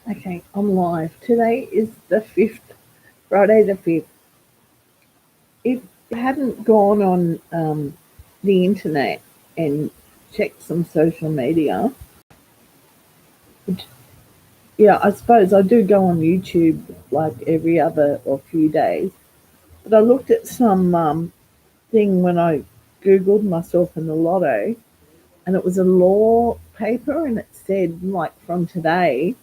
Okay, I'm live. Today is the 5th, Friday the 5th. If you hadn't gone on the internet and checked some social media, yeah, I suppose I do go on YouTube like every other or few days, but I looked at some thing when I Googled myself in the lotto, and it was a law paper, and it said, like, from today,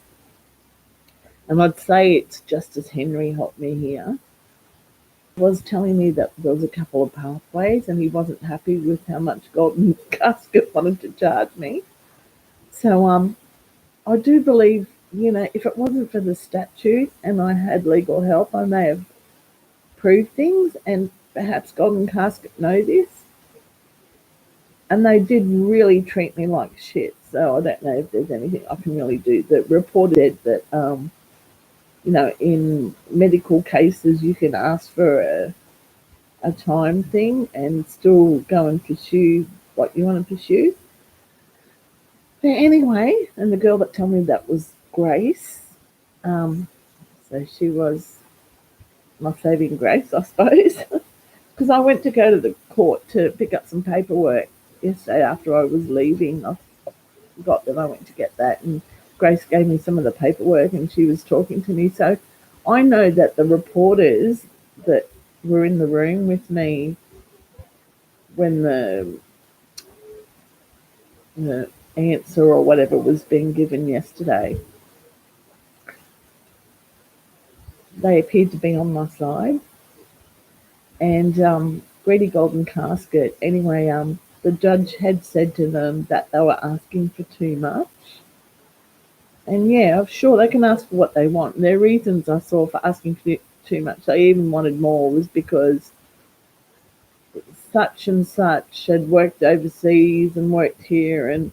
and I'd say it's Justice Henry helped me here, was telling me that there was a couple of pathways and he wasn't happy with how much Golden Casket wanted to charge me. So I do believe, if it wasn't for the statute and I had legal help, I may have proved things, and perhaps Golden Casket know this. And they did really treat me like shit. So I don't know if there's anything I can really do. The reporter said that, in medical cases, you can ask for a time thing and still go and pursue what you want to pursue. But anyway, and the girl that told me that was Grace. Um, so she was my saving grace, I suppose, because I went to go to the court to pick up some paperwork yesterday after I was leaving. I forgot that I went to get that, and Grace gave me some of the paperwork, and she was talking to me. So I know that the reporters that were in the room with me when the answer or whatever was being given yesterday, they appeared to be on my side. And Greedy Golden Casket, anyway, the judge had said to them that they were asking for too much. And yeah, sure, they can ask for what they want. And their reasons I saw for asking for too much, they even wanted more, was because such and such had worked overseas and worked here, and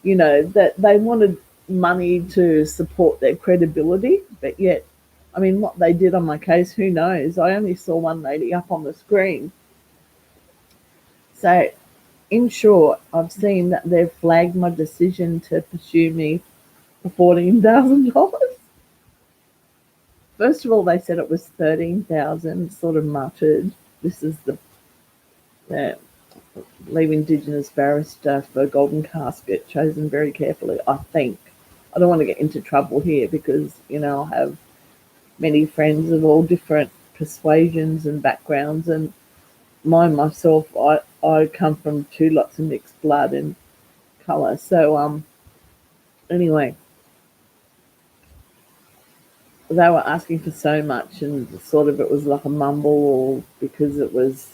that they wanted money to support their credibility. But yet, I mean, what they did on my case, who knows? I only saw one lady up on the screen. So in short, I've seen that they've flagged my decision to pursue me for $14,000. First of all, they said it was 13,000, sort of muttered. This is the lead Indigenous barrister for Golden Casket, chosen very carefully, I think. I don't want to get into trouble here because, I have many friends of all different persuasions and backgrounds, and mine myself, I come from two lots of mixed blood and colour. So anyway, they were asking for so much, and sort of it was like a mumble, because it was,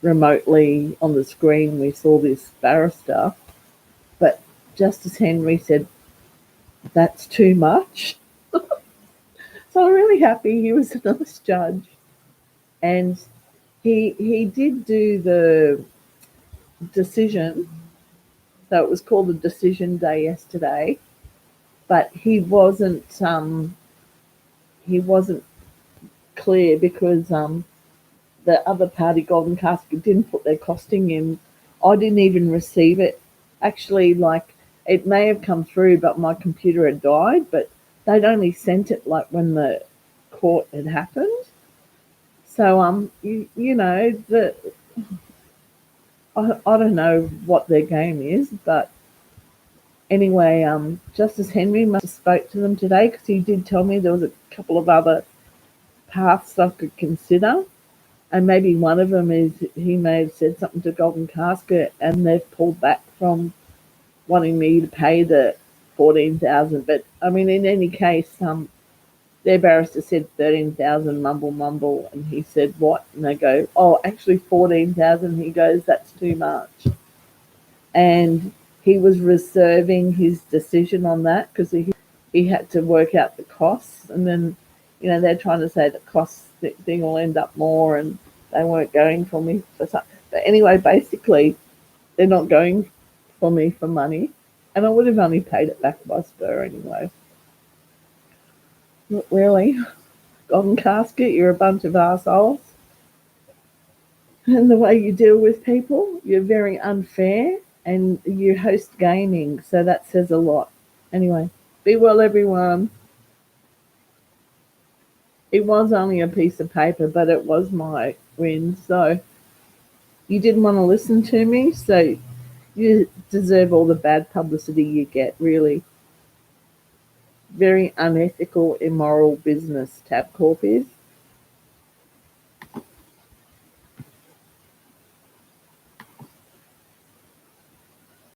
remotely on the screen we saw this barrister. But Justice Henry said, that's too much. So I'm really happy he was a nice judge. And he did do the decision. So it was called the decision day yesterday. But he wasn't clear because the other party, Golden Casket, didn't put their costing in. I didn't even receive it. Actually, like, it may have come through, but my computer had died. But they'd only sent it like when the court had happened. So I don't know what their game is, but anyway, Justice Henry must have spoke to them today, because he did tell me there was a couple of other paths I could consider. And maybe one of them is he may have said something to Golden Casket and they've pulled back from wanting me to pay the 14,000. But I mean, in any case, their barrister said 13,000, mumble mumble, and he said what? And they go, oh, actually 14,000. He goes, that's too much. And he was reserving his decision on that because he had to work out the costs, and then they're trying to say the cost thing will end up more, and they weren't going for me for something. But anyway, basically, they're not going for me for money, and I would have only paid it back by spur anyway. Not really. Golden Casket, you're a bunch of assholes. And the way you deal with people, you're very unfair, and you host gaming, so that says a lot. Anyway, Be well, everyone. It was only a piece of paper, but it was my win. So you didn't want to listen to me, so you deserve all the bad publicity you get, really. Very unethical, immoral business, Tabcorp is.